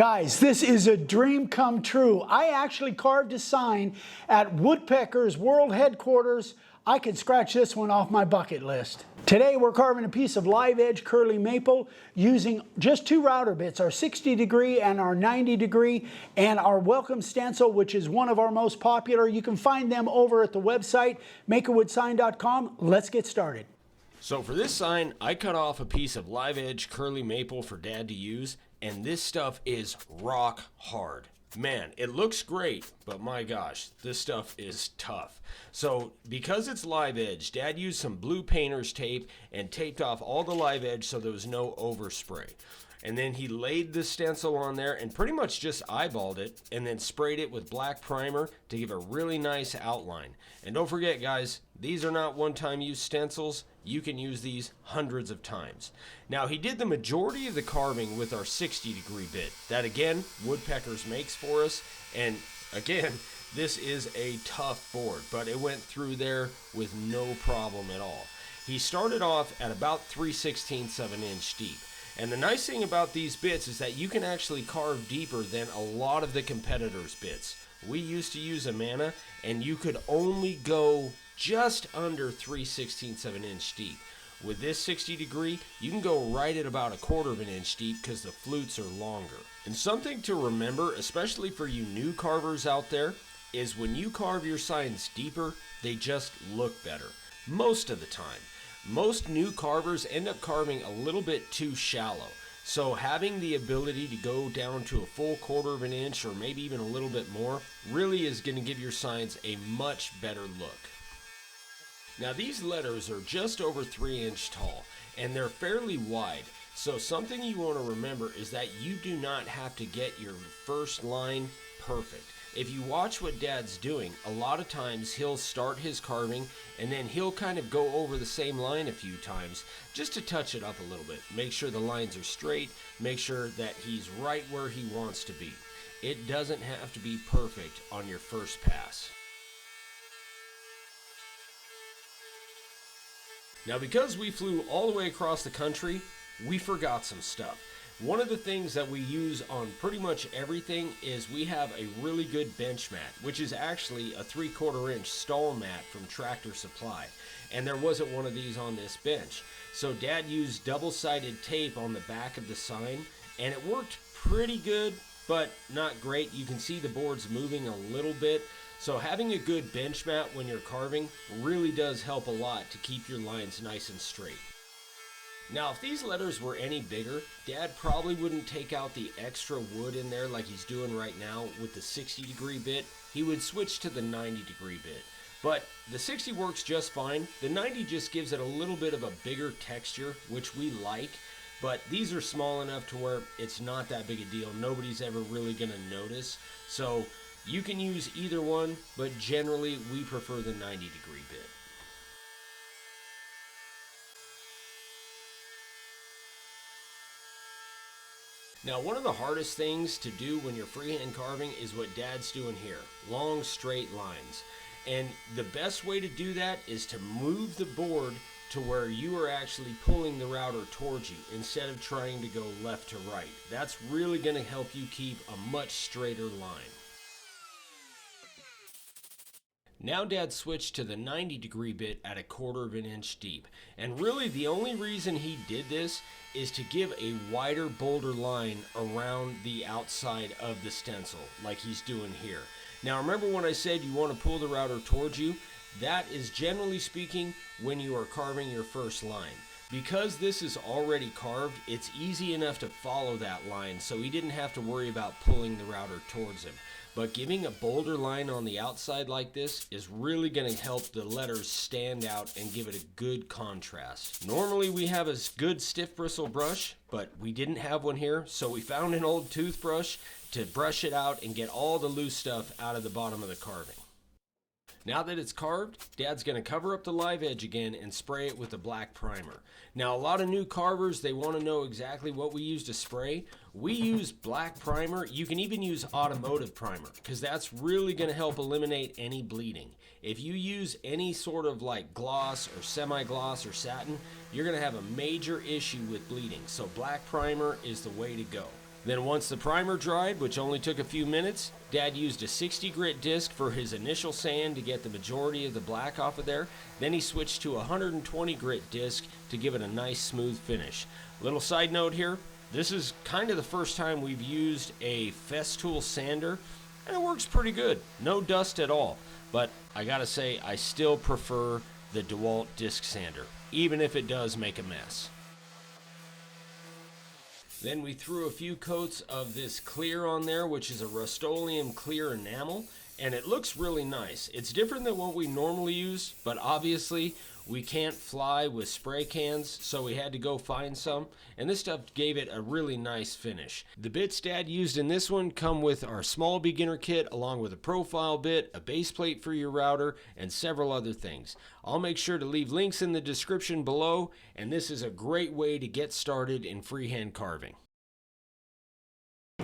Guys, this is a dream come true. I actually carved a sign at Woodpecker's World Headquarters. I could scratch this one off my bucket list. Today we're carving a piece of live edge curly maple using just two router bits, our 60 degree and our 90 degree, and our welcome stencil, which is one of our most popular. You can find them over at the website, makerwoodsign.com. Let's get started. So for this sign, I cut off a piece of live edge curly maple for Dad to use, and this stuff is rock hard. Man, it looks great, but my gosh, this stuff is tough. So because it's live edge, Dad used some blue painter's tape and taped off all the live edge so there was no overspray. And then he laid the stencil on there and pretty much just eyeballed it and then sprayed it with black primer to give a really nice outline. And don't forget, guys, these are not one-time use stencils. You can use these hundreds of times. Now, he did the majority of the carving with our 60 degree bit. That again, Woodpeckers makes for us. And again, this is a tough board, but it went through there with no problem at all. He started off at about 3/16 of an inch deep. And the nice thing about these bits is that you can actually carve deeper than a lot of the competitors' bits. We used to use a Mana, and you could only go just under 3/16 of an inch deep. With this 60 degree, you can go right at about 1/4 of an inch deep because the flutes are longer. And something to remember, especially for you new carvers out there, is when you carve your signs deeper, they just look better. Most of the time. Most new carvers end up carving a little bit too shallow. So having the ability to go down to a full 1/4 of an inch or maybe even a little bit more really is going to give your signs a much better look. Now these letters are just over 3 inch tall and they're fairly wide. So something you want to remember is that you do not have to get your first line perfect. If you watch what Dad's doing, a lot of times he'll start his carving and then he'll kind of go over the same line a few times just to touch it up a little bit. Make sure the lines are straight, make sure that he's right where he wants to be. It doesn't have to be perfect on your first pass. Now because we flew all the way across the country, we forgot some stuff. One of the things that we use on pretty much everything is we have a really good bench mat, which is actually a 3/4 inch stall mat from Tractor Supply. And there wasn't one of these on this bench. So Dad used double-sided tape on the back of the sign, and it worked pretty good, but not great. You can see the board's moving a little bit. So having a good bench mat when you're carving really does help a lot to keep your lines nice and straight. Now, if these letters were any bigger, Dad probably wouldn't take out the extra wood in there like he's doing right now with the 60 degree bit. He would switch to the 90 degree bit. But the 60 works just fine. The 90 just gives it a little bit of a bigger texture, which we like. But these are small enough to where it's not that big a deal. Nobody's ever really going to notice. So you can use either one, but generally we prefer the 90 degree bit. Now, one of the hardest things to do when you're freehand carving is what Dad's doing here, long straight lines. And the best way to do that is to move the board to where you are actually pulling the router towards you instead of trying to go left to right. That's really going to help you keep a much straighter line. Now Dad switched to the 90 degree bit at 1/4 of an inch deep. And really the only reason he did this is to give a wider, bolder line around the outside of the stencil, like he's doing here. Now remember when I said you want to pull the router towards you? That is generally speaking when you are carving your first line. Because this is already carved, it's easy enough to follow that line, so he didn't have to worry about pulling the router towards him. But giving a bolder line on the outside like this is really going to help the letters stand out and give it a good contrast. Normally we have a good stiff bristle brush, but we didn't have one here, so we found an old toothbrush to brush it out and get all the loose stuff out of the bottom of the carving. Now that it's carved, Dad's going to cover up the live edge again and spray it with the black primer. Now a lot of new carvers, they want to know exactly what we use to spray. We use black primer. You can even use automotive primer because that's really going to help eliminate any bleeding. If you use any sort of like gloss or semi-gloss or satin, you're going to have a major issue with bleeding. So black primer is the way to go. Then once the primer dried, which only took a few minutes, Dad used a 60 grit disc for his initial sand to get the majority of the black off of there. Then he switched to a 120 grit disc to give it a nice smooth finish. Little side note here, this is kind of the first time we've used a Festool sander, and it works pretty good. No dust at all. But I gotta say, I still prefer the DeWalt disc sander, even if it does make a mess. Then we threw a few coats of this clear on there, which is a Rust-Oleum clear enamel, and it looks really nice. It's different than what we normally use, but obviously we can't fly with spray cans, so we had to go find some, and this stuff gave it a really nice finish. The bits Dad used in this one come with our small beginner kit, along with a profile bit, a base plate for your router, and several other things. I'll make sure to leave links in the description below, and this is a great way to get started in freehand carving.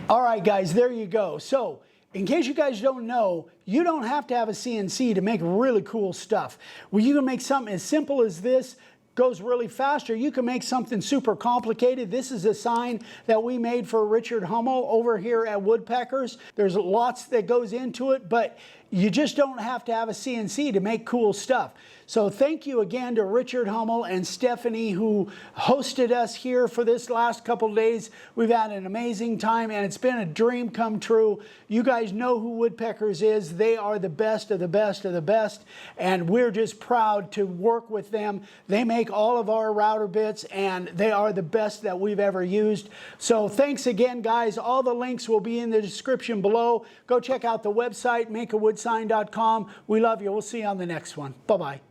All right, guys, there you go. So, in case you guys don't know, you don't have to have a CNC to make really cool stuff. Well, you can make something as simple as this, goes really fast, or you can make something super complicated. This is a sign that we made for Richard Hummel over here at Woodpeckers. There's lots that goes into it, but you just don't have to have a CNC to make cool stuff. So thank you again to Richard Hummel and Stephanie, who hosted us here for this last couple of days. We've had an amazing time, and it's been a dream come true. You guys know who Woodpeckers is. They are the best of the best of the best, and we're just proud to work with them. They make all of our router bits, and they are the best that we've ever used. So thanks again, guys. All the links will be in the description below. Go check out the website, makeawoodsign.com. We love you. We'll see you on the next one. Bye-bye.